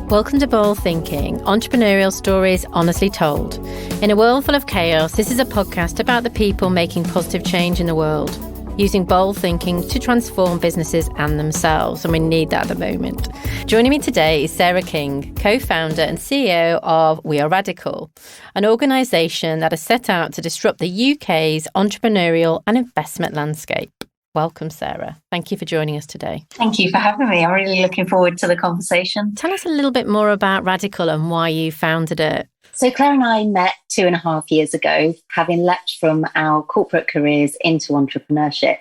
Welcome to Bold Thinking, entrepreneurial stories honestly told. In a world full of chaos, this is a podcast about the people making positive change in the world, using bold thinking to transform businesses and themselves, and we need that at the moment. Joining me today is Sarah King, co-founder and CEO of radikl, an organisation that is set out to disrupt the UK's entrepreneurial and investment landscape. Welcome, Sarah. Thank you for joining us today. Thank you for having me. I'm really looking forward to the conversation. Tell us a little bit more about radikl and why you founded it. So Claire and I met 2.5 years ago, having leapt from our corporate careers into entrepreneurship.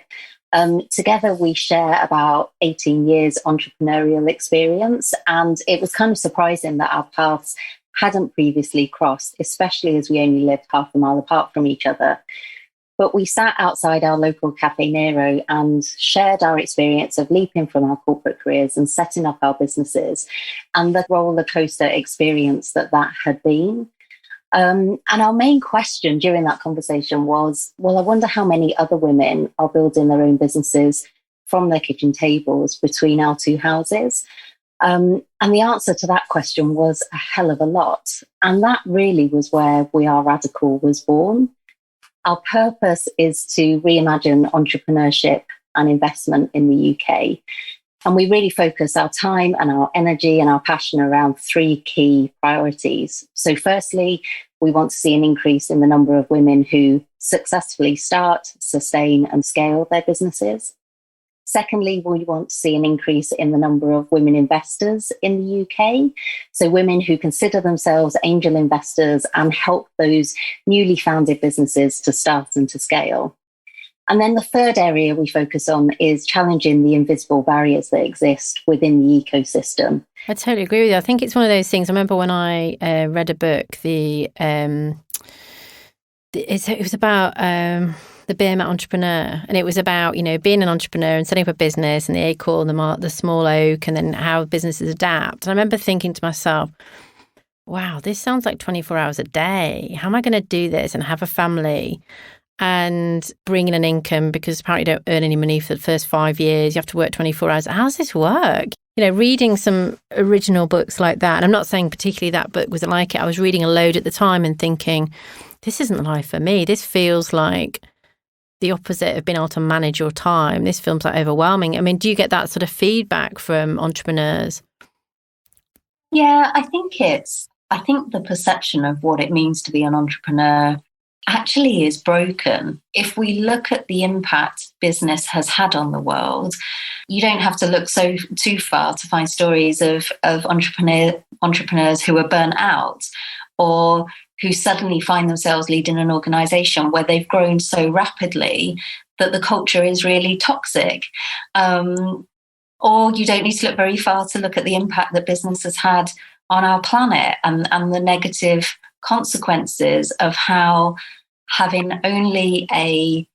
Together, we share about 18 years entrepreneurial experience, and it was kind of surprising that our paths hadn't previously crossed, especially as we only lived half a mile apart from each other. But we sat outside our local Cafe Nero and shared our experience of leaping from our corporate careers and setting up our businesses and the roller coaster experience that had been. And our main question during that conversation was, well, I wonder how many other women are building their own businesses from their kitchen tables between our two houses. And the answer to that question was a hell of a lot. And that really was where radikl was born. Our purpose is to reimagine entrepreneurship and investment in the UK. And we really focus our time and our energy and our passion around 3 key priorities. So firstly, we want to see an increase in the number of women who successfully start, sustain and scale their businesses. Secondly, we want to see an increase in the number of women investors in the UK. So women who consider themselves angel investors and help those newly founded businesses to start and to scale. And then the third area we focus on is challenging the invisible barriers that exist within the ecosystem. I totally agree with you. I think it's one of those things. I remember when I read a book, it was about the Beer Mat Entrepreneur, and it was about, being an entrepreneur and setting up a business and the acorn, the small oak, and then how businesses adapt. And I remember thinking to myself, wow, this sounds like 24 hours a day. How am I going to do this and have a family and bring in an income? Because apparently you don't earn any money for the first 5 years. You have to work 24 hours. How does this work? Reading some original books like that, and I'm not saying particularly that book was like it. I was reading a load at the time and thinking, this isn't the life for me. This feels like the opposite of being able to manage your time. This feels like overwhelming. I mean, do you get that sort of feedback from entrepreneurs? Yeah, I think the perception of what it means to be an entrepreneur actually is broken. If we look at the impact business has had on the world, you don't have to look too far to find stories of entrepreneurs who are burnt out or who suddenly find themselves leading an organisation where they've grown so rapidly that the culture is really toxic. Or you don't need to look very far to look at the impact that business has had on our planet and the negative consequences of how having only a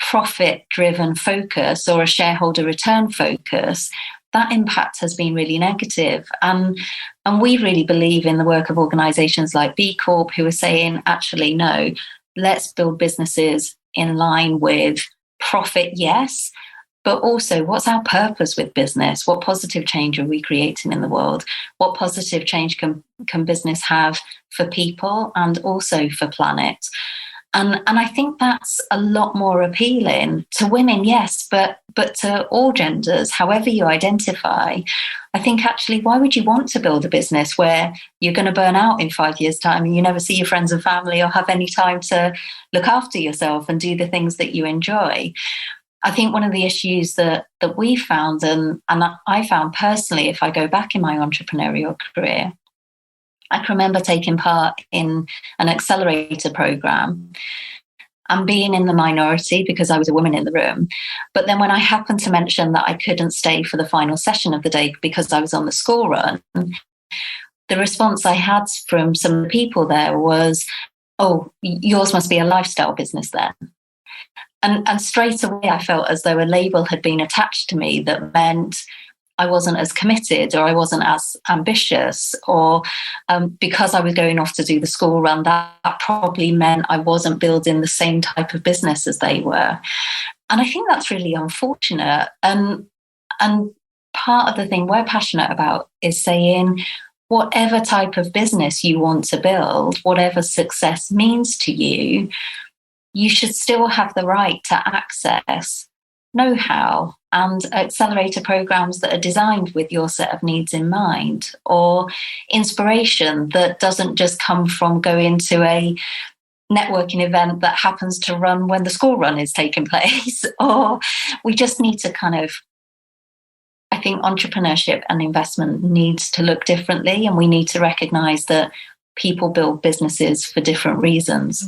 profit-driven focus or a shareholder return focus, that impact has been really negative. And we really believe in the work of organisations like B Corp who are saying, actually, no, let's build businesses in line with profit, yes, but also what's our purpose with business? What positive change are we creating in the world? What positive change can business have for people and also for planet? And I think that's a lot more appealing to women, yes, but to all genders, however you identify. I think actually, why would you want to build a business where you're going to burn out in 5 years' time and you never see your friends and family or have any time to look after yourself and do the things that you enjoy? I think one of the issues that we found, and I found personally, if I go back in my entrepreneurial career, I can remember taking part in an Accelerator program and being in the minority because I was a woman in the room. But then when I happened to mention that I couldn't stay for the final session of the day because I was on the school run, the response I had from some people there was, oh, yours must be a lifestyle business then. And straight away I felt as though a label had been attached to me that meant I wasn't as committed or I wasn't as ambitious, or because I was going off to do the school run, that probably meant I wasn't building the same type of business as they were. And I think that's really unfortunate. And part of the thing we're passionate about is saying, whatever type of business you want to build, whatever success means to you, you should still have the right to access know-how and accelerator programs that are designed with your set of needs in mind, or inspiration that doesn't just come from going to a networking event that happens to run when the school run is taking place. Or we just need to I think entrepreneurship and investment needs to look differently, and we need to recognize that people build businesses for different reasons.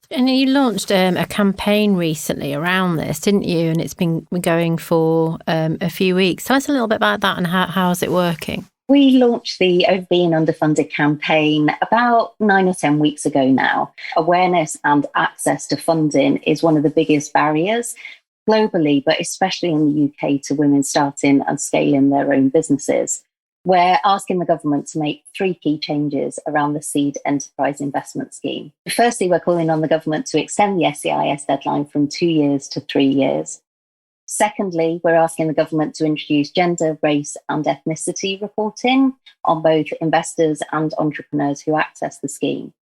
And you launched a campaign recently around this, didn't you? And it's been going for a few weeks. Tell us a little bit about that and how is it working? We launched the Over Being Underfunded campaign about 9 or 10 weeks ago now. Awareness and access to funding is one of the biggest barriers globally, but especially in the UK, to women starting and scaling their own businesses. We're asking the government to make 3 key changes around the Seed Enterprise Investment Scheme. Firstly, we're calling on the government to extend the SEIS deadline from 2 years to 3 years. Secondly, we're asking the government to introduce gender, race and ethnicity reporting on both investors and entrepreneurs who access the scheme.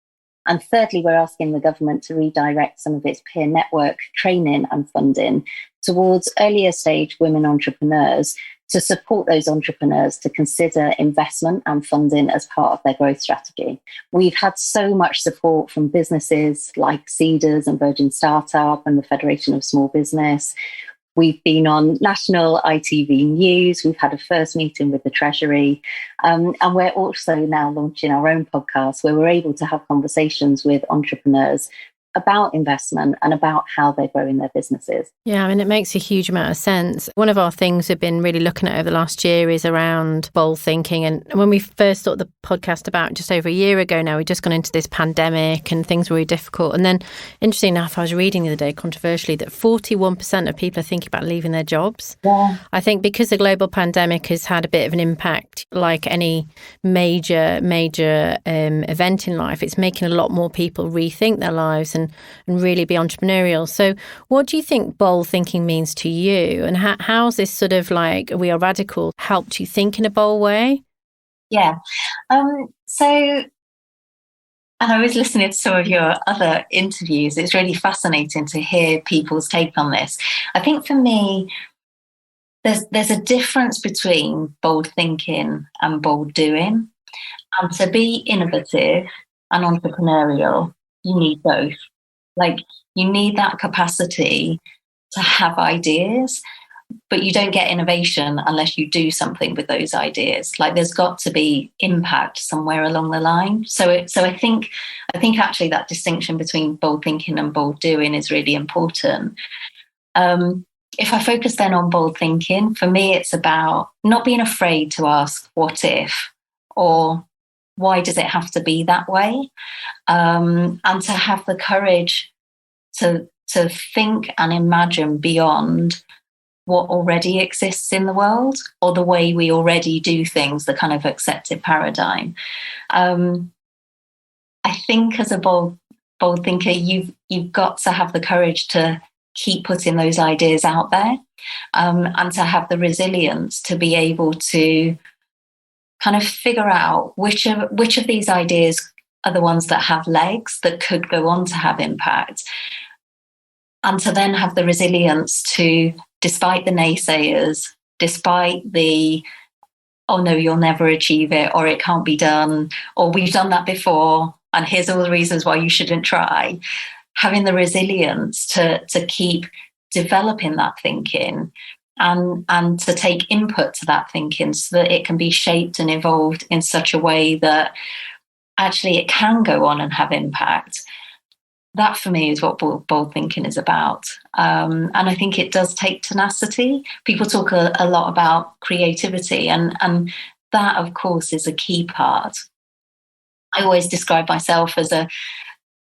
And thirdly, we're asking the government to redirect some of its peer network training and funding towards earlier stage women entrepreneurs to support those entrepreneurs to consider investment and funding as part of their growth strategy. We've had so much support from businesses like Seeders and Virgin Startup and the Federation of Small Business. We've been on national ITV News. We've had a first meeting with the Treasury. And we're also now launching our own podcast where we're able to have conversations with entrepreneurs about investment and about how they're growing their businesses. Yeah, I mean, it makes a huge amount of sense. One of our things we've been really looking at over the last year is around bold thinking. And when we first thought the podcast about just over a year ago now, we'd just gone into this pandemic and things were really difficult. And then, interesting enough, I was reading the other day, controversially, that 41% of people are thinking about leaving their jobs. Yeah. I think because the global pandemic has had a bit of an impact, like any major event in life, it's making a lot more people rethink their lives and really be entrepreneurial. So what do you think bold thinking means to you? And how's this sort of like We Are Radical helped you think in a bold way? Yeah. So, and I was listening to some of your other interviews. It's really fascinating to hear people's take on this. I think for me, there's a difference between bold thinking and bold doing. And to be innovative and entrepreneurial, you need both. Like, you need that capacity to have ideas, but you don't get innovation unless you do something with those ideas. Like, there's got to be impact somewhere along the line. So I think actually that distinction between bold thinking and bold doing is really important. If I focus then on bold thinking, for me, it's about not being afraid to ask what if, or why does it have to be that way? And to have the courage to think and imagine beyond what already exists in the world or the way we already do things, the kind of accepted paradigm. I think as a bold thinker, you've got to have the courage to keep putting those ideas out there, and to have the resilience to be able to kind of figure out which of these ideas are the ones that have legs that could go on to have impact, and to then have the resilience to, despite the naysayers, despite the, oh no, you'll never achieve it, or it can't be done, or we've done that before, and here's all the reasons why you shouldn't try, having the resilience to keep developing that thinking and to take input to that thinking so that it can be shaped and evolved in such a way that actually it can go on and have impact. That for me is what bold thinking is about. And I think it does take tenacity. People talk a lot about creativity, and that, of course, is a key part. I always describe myself as a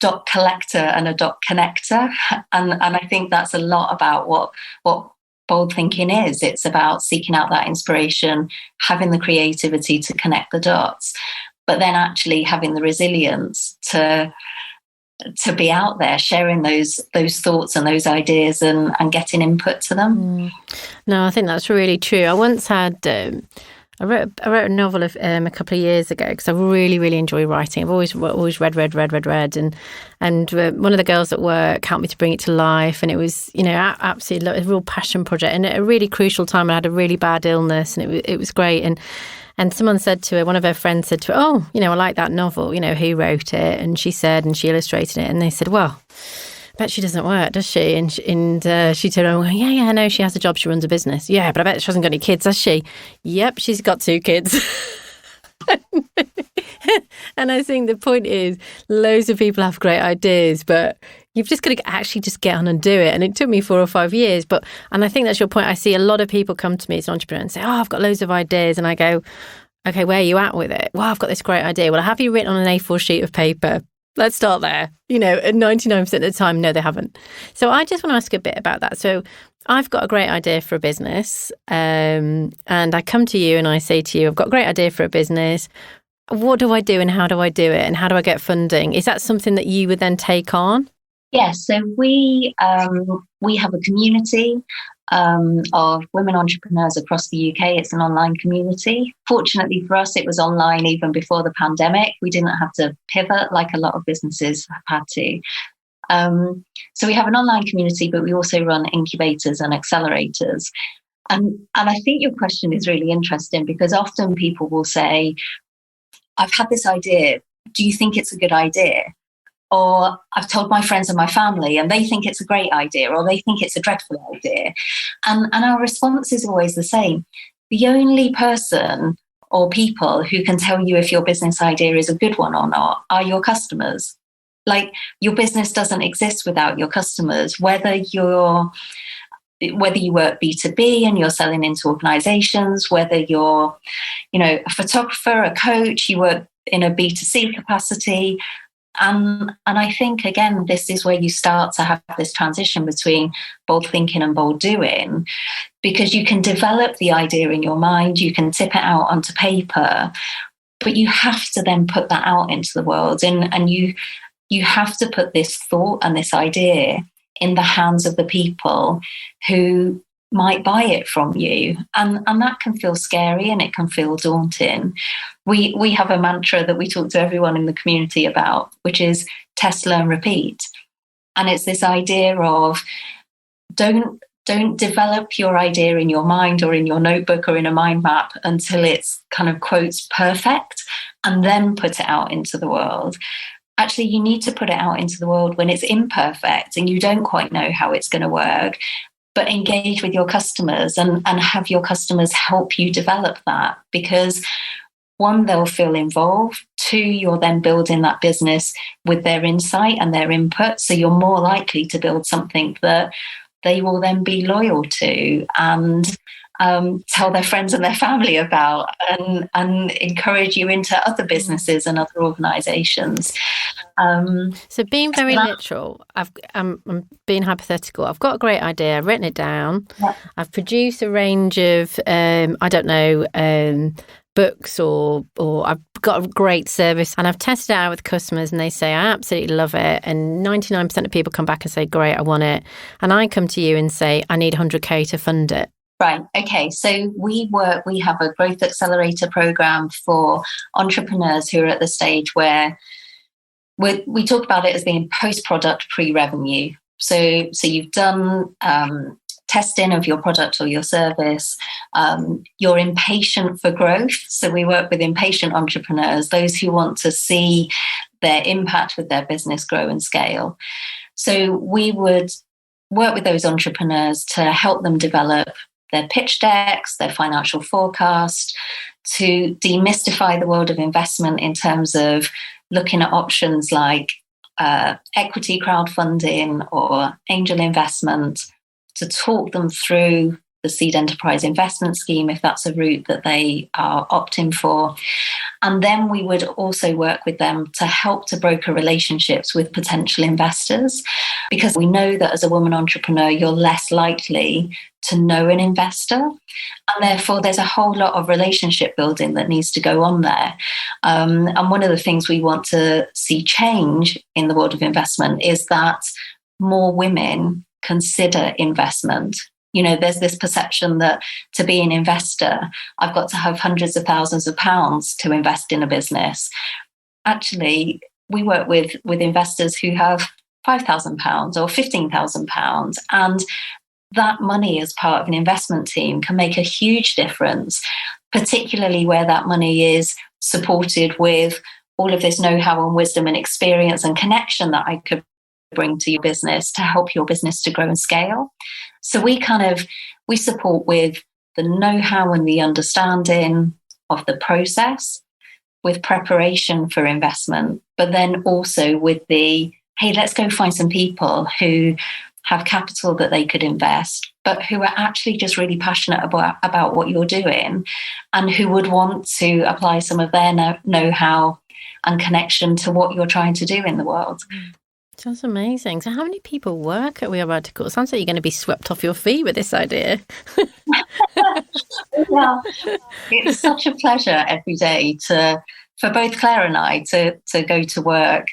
dot collector and a dot connector. And I think that's a lot about what bold thinking is. It's about seeking out that inspiration, having the creativity to connect the dots, but then actually having the resilience to to be out there sharing those thoughts and those ideas and getting input to them. No, I think that's really true. I once had I wrote a novel a couple of years ago because I really, really enjoy writing. I've always read, and one of the girls at work helped me to bring it to life, and it was, you know, absolutely a real passion project. And at a really crucial time, I had a really bad illness, and it was great. And someone said to her, one of her friends said to her, "Oh, you know, I like that novel. You know, who wrote it?" And she said, and she illustrated it, and they said, "Well, I bet she doesn't work, does she?" And she told her, yeah, I know she has a job, she runs a business. Yeah, but I bet she hasn't got any kids, has she? Yep, she's got 2 kids. And I think the point is, loads of people have great ideas, but you've just got to actually just get on and do it. And it took me 4 or 5 years. And I think that's your point. I see a lot of people come to me as an entrepreneur and say, "Oh, I've got loads of ideas." And I go, "Okay, where are you at with it?" "Well, I've got this great idea." "Well, have you written on an A4 sheet of paper?" Let's start there. You know, and 99% of the time, no, they haven't. So I just want to ask a bit about that. So I've got a great idea for a business, and I come to you and I say to you, "I've got a great idea for a business. What do I do and how do I do it and how do I get funding?" Is that something that you would then take on? Yes, so we have a community of women entrepreneurs across the UK. It's an online community. Fortunately for us, it was online even before the pandemic. We didn't have to pivot like a lot of businesses have had to. So we have an online community, but we also run incubators and accelerators. And I think your question is really interesting because often people will say, "I've had this idea. Do you think it's a good idea?" Or "I've told my friends and my family and they think it's a great idea," or "they think it's a dreadful idea." And our response is always the same. The only person or people who can tell you if your business idea is a good one or not are your customers. Like, your business doesn't exist without your customers, whether you work B2B and you're selling into organizations, whether you're, you know, a photographer, a coach, you work in a B2C capacity. And I think, again, this is where you start to have this transition between bold thinking and bold doing, because you can develop the idea in your mind, you can tip it out onto paper, but you have to then put that out into the world. And you have to put this thought and this idea in the hands of the people who might buy it from you. And that can feel scary and it can feel daunting. We have a mantra that we talk to everyone in the community about, which is test, learn, repeat. And it's this idea of don't develop your idea in your mind or in your notebook or in a mind map until it's kind of quotes perfect and then put it out into the world. Actually, you need to put it out into the world when it's imperfect and you don't quite know how it's going to work, but engage with your customers and have your customers help you develop that, because 1, they'll feel involved. 2, you're then building that business with their insight and their input. So you're more likely to build something that they will then be loyal to and tell their friends and their family about and encourage you into other businesses and other organizations. So being very literal, I'm being hypothetical. I've got a great idea. I've written it down. Yeah. I've produced a range of, books or I've got a great service and I've tested it out with customers and they say, "I absolutely love it." And 99% of people come back and say, "Great, I want it." And I come to you and say, "I need 100K to fund it." Right. Okay. So we have a growth accelerator program for entrepreneurs who are at the stage where we talk about it as being post-product, pre-revenue. So you've done testing of your product or your service. You're impatient for growth. So we work with impatient entrepreneurs, those who want to see their impact with their business grow and scale. So we would work with those entrepreneurs to help them develop their pitch decks, their financial forecast, to demystify the world of investment in terms of looking at options like equity crowdfunding or angel investment, to talk them through the seed enterprise investment scheme, if that's a route that they are opting for. And then we would also work with them to help to broker relationships with potential investors, because we know that as a woman entrepreneur, you're less likely to know an investor. And therefore, there's a whole lot of relationship building that needs to go on there. And one of the things we want to see change in the world of investment is that more women consider investment. You know, there's this perception that to be an investor, I've got to have hundreds of thousands of pounds to invest in a business. Actually, we work with investors who have £5,000 or £15,000, and that money as part of an investment team can make a huge difference, particularly where that money is supported with all of this know-how and wisdom and experience and connection that I could bring to your business to help your business to grow and scale. So we support with the know-how and the understanding of the process, with preparation for investment, but then also with the, hey, let's go find some people who have capital that they could invest, but who are actually just really passionate about what you're doing and who would want to apply some of their know-how and connection to what you're trying to do in the world. That's amazing. So how many people work at We Are Radikl? It sounds like you're going to be swept off your feet with this idea. Well, it's such a pleasure every day for both Claire and I to go to work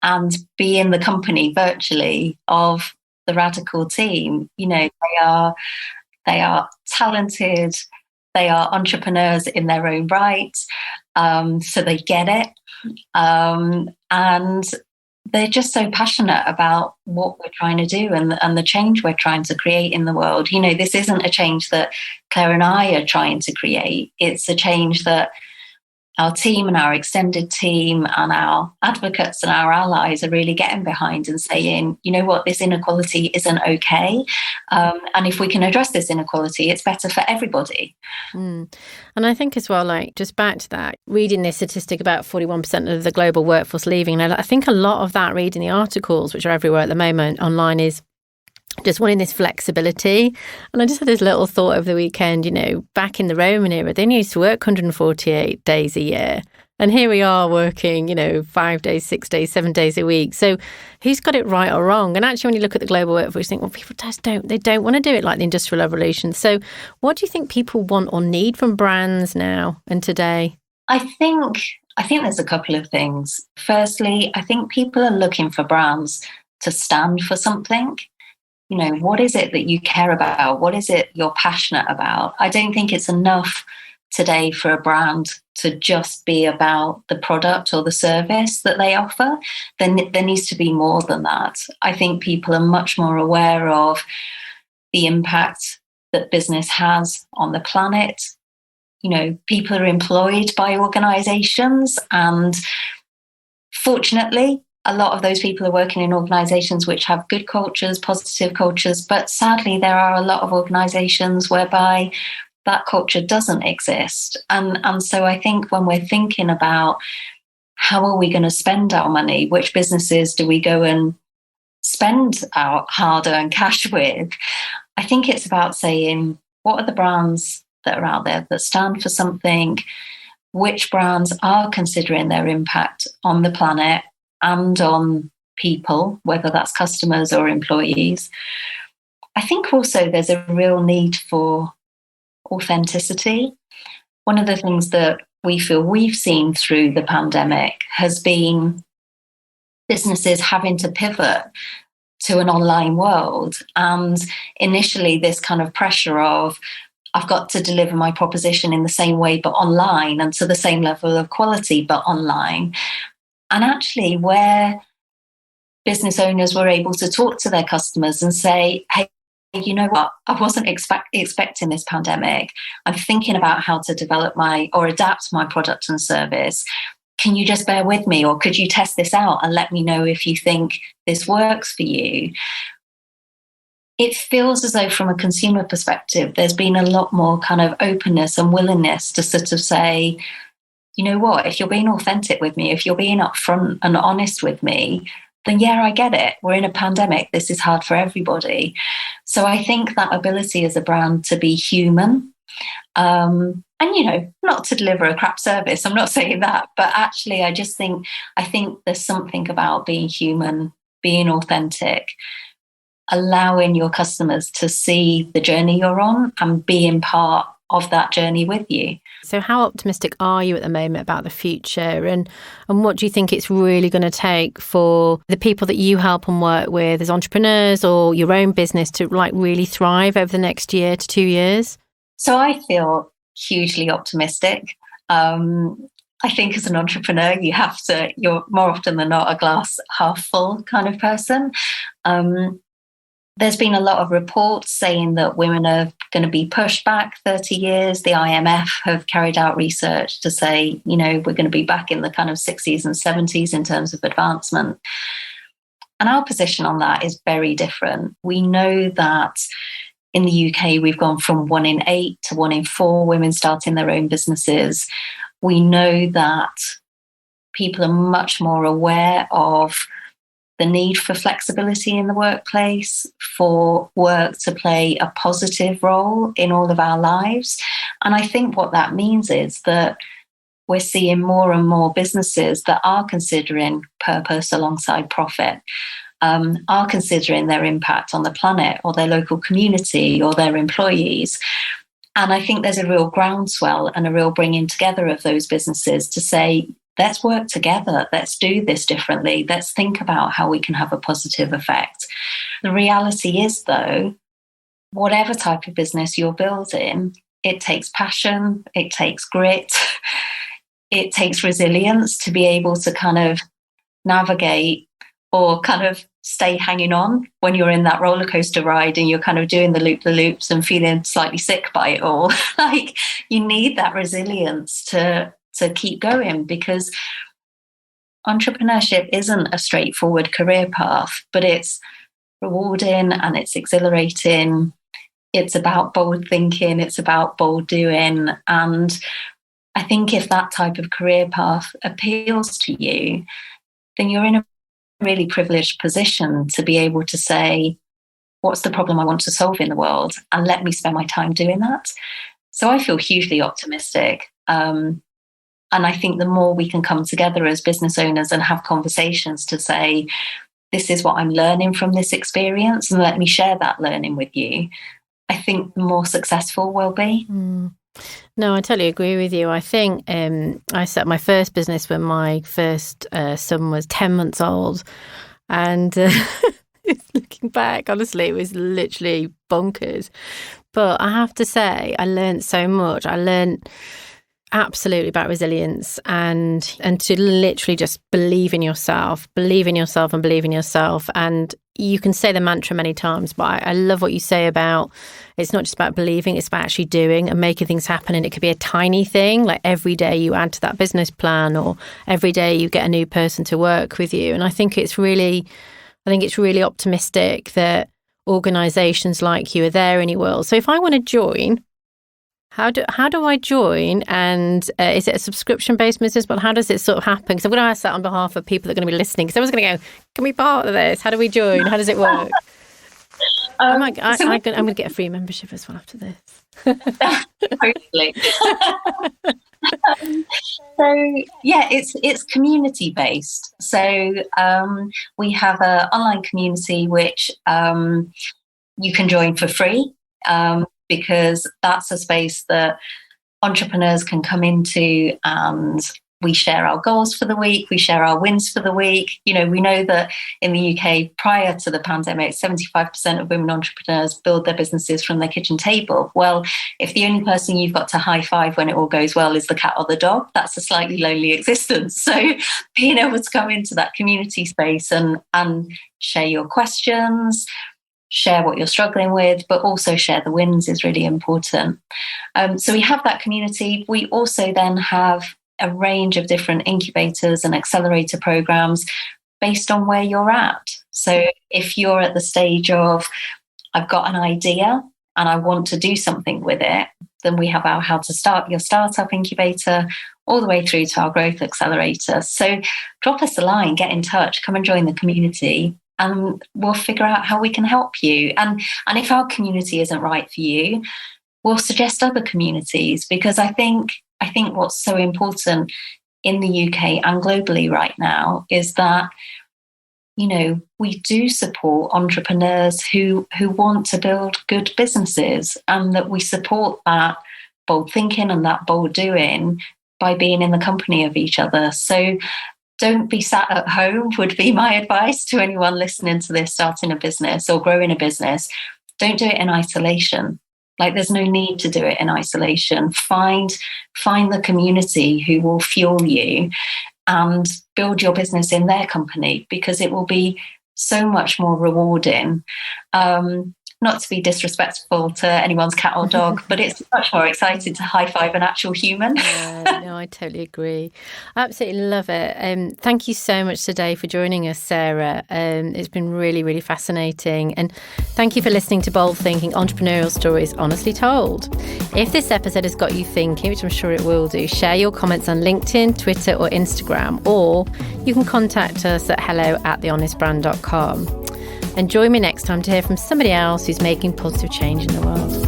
and be in the company virtually of the Radikl team. You know, they are talented, they are entrepreneurs in their own right, so they get it, and they're just so passionate about what we're trying to do and the change we're trying to create in the world. You know, this isn't a change that Claire and I are trying to create. It's a change that our team and our extended team and our advocates and our allies are really getting behind and saying, you know what, this inequality isn't okay. And if we can address this inequality, it's better for everybody. And I think as well, like just back to that, reading this statistic about 41% of the global workforce leaving, and I think a lot of that, reading the articles, which are everywhere at the moment online, is just wanting this flexibility. And I just had this little thought over the weekend, you know, back in the Roman era, they used to work 148 days a year. And here we are working, you know, 5 days, 6 days, 7 days a week. So who's got it right or wrong? And actually, when you look at the global workforce, you think, well, people just don't want to do it like the Industrial Revolution. So what do you think people want or need from brands now and today? I think there's a couple of things. Firstly, I think people are looking for brands to stand for something. You know, what is it that you care about? What is it you're passionate about? I don't think it's enough today for a brand to just be about the product or the service that they offer. Then there needs to be more than that. I think people are much more aware of the impact that business has on the planet. You know, people are employed by organizations, and fortunately, a lot of those people are working in organizations which have good cultures, positive cultures, but sadly, there are a lot of organizations whereby that culture doesn't exist. And so I think when we're thinking about how are we going to spend our money, which businesses do we go and spend our hard-earned cash with, I think it's about saying, what are the brands that are out there that stand for something? Which brands are considering their impact on the planet and on people, whether that's customers or employees? I think also there's a real need for authenticity. One of the things that we feel we've seen through the pandemic has been businesses having to pivot to an online world. And initially this kind of pressure of, I've got to deliver my proposition in the same way, but online, and to the same level of quality, but online. And actually, where business owners were able to talk to their customers and say, hey, you know what, I wasn't expecting this pandemic. I'm thinking about how to develop or adapt my product and service. Can you just bear with me? Or could you test this out and let me know if you think this works for you? It feels as though from a consumer perspective, there's been a lot more kind of openness and willingness to sort of say, you know what, if you're being authentic with me, if you're being upfront and honest with me, then yeah, I get it. We're in a pandemic. This is hard for everybody. So I think that ability as a brand to be human, and, you know, not to deliver a crap service. I'm not saying that, but actually I think there's something about being human, being authentic, allowing your customers to see the journey you're on and being part of that journey with you. So how optimistic are you at the moment about the future, and what do you think it's really going to take for the people that you help and work with as entrepreneurs or your own business to like really thrive over the next year to 2 years? So I feel hugely optimistic. I think as an entrepreneur, you're more often than not a glass half full kind of person. There's been a lot of reports saying that women are going to be pushed back 30 years. The IMF have carried out research to say, you know, we're going to be back in the kind of 60s and 70s in terms of advancement. And our position on that is very different. We know that in the UK, we've gone from 1 in 8 to 1 in 4 women starting their own businesses. We know that people are much more aware of the need for flexibility in the workplace, for work to play a positive role in all of our lives. And I think what that means is that we're seeing more and more businesses that are considering purpose alongside profit, are considering their impact on the planet or their local community or their employees. And I think there's a real groundswell and a real bringing together of those businesses to say, let's work together. Let's do this differently. Let's think about how we can have a positive effect. The reality is, though, whatever type of business you're building, it takes passion, it takes grit, it takes resilience to be able to kind of navigate or kind of stay hanging on when you're in that roller coaster ride and you're kind of doing the loops and feeling slightly sick by it all. Like, you need that resilience to keep going, because entrepreneurship isn't a straightforward career path, but it's rewarding and it's exhilarating. It's about bold thinking, it's about bold doing. And I think if that type of career path appeals to you, then you're in a really privileged position to be able to say, what's the problem I want to solve in the world? And let me spend my time doing that. So I feel hugely optimistic. And I think the more we can come together as business owners and have conversations to say, this is what I'm learning from this experience, and let me share that learning with you, I think the more successful we'll be. No, I totally agree with you. I think I set my first business when my first son was 10 months old. And looking back, honestly, it was literally bonkers. But I have to say, I learned so much. I learned absolutely about resilience and to literally just believe in yourself and believe in yourself. And you can say the mantra many times, but I love what you say about it's not just about believing, it's about actually doing and making things happen. And it could be a tiny thing, like every day you add to that business plan, or every day you get a new person to work with you. And I think it's really optimistic that organisations like you are there in your world. So if I want to join, how do I join? And is it a subscription-based business? But how does it sort of happen? Because I'm going to ask that on behalf of people that are going to be listening. Because I was going to go, can we be part of this? How do we join? How does it work? I'm going to get a free membership as well after this. Hopefully. So yeah, it's community based. So we have an online community which you can join for free. Because that's a space that entrepreneurs can come into, and we share our goals for the week, we share our wins for the week. You know, we know that in the UK, prior to the pandemic, 75% of women entrepreneurs build their businesses from their kitchen table. Well, if the only person you've got to high five when it all goes well is the cat or the dog, that's a slightly lonely existence. So being able to come into that community space and share your questions, share what you're struggling with, but also share the wins is really important. So we have that community. We also then have a range of different incubators and accelerator programs based on where you're at. So if you're at the stage of, I've got an idea and I want to do something with it, then we have our How to Start Your Startup incubator, all the way through to our growth accelerator. So drop us a line, get in touch, come and join the community, and we'll figure out how we can help you. And if our community isn't right for you, we'll suggest other communities, because I think what's so important in the UK and globally right now is that, you know, we do support entrepreneurs who want to build good businesses, and that we support that bold thinking and that bold doing by being in the company of each other. So don't be sat at home would be my advice to anyone listening to this, starting a business or growing a business. Don't do it in isolation. Like, there's no need to do it in isolation. Find the community who will fuel you and build your business in their company, because it will be so much more rewarding. Not to be disrespectful to anyone's cat or dog, but it's much more exciting to high five an actual human. Yeah, no, I totally agree. I absolutely love it. Thank you so much today for joining us, Sarah. It's been really, really fascinating. And thank you for listening to Bold Thinking, Entrepreneurial Stories Honestly Told. If this episode has got you thinking, which I'm sure it will do, share your comments on LinkedIn, Twitter or Instagram, or you can contact us at hello@thehonestbrand.com. And join me next time to hear from somebody else who's making positive change in the world.